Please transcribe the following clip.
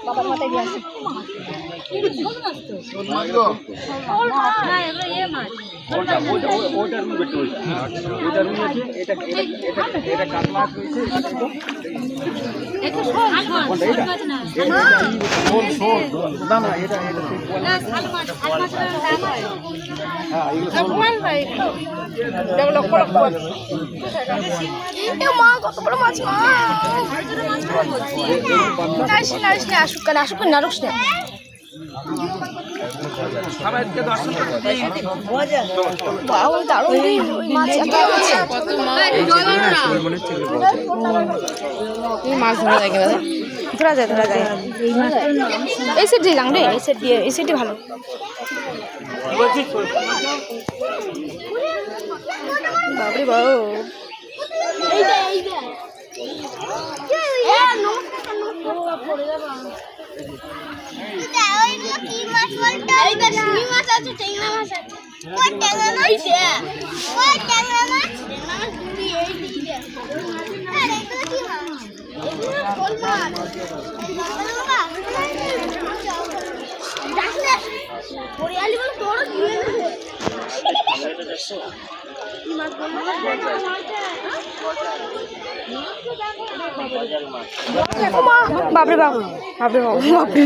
বাবার মাথায় দিয়ে আসি কত বড় মাছ আসুক না রুস না মাছ ধরা যায় ধরা যায় এই সেট দিলাম রে এই সেটই ভালো বাবরে বাবু বাপরে বাবু বাপরে বাবু বাপরে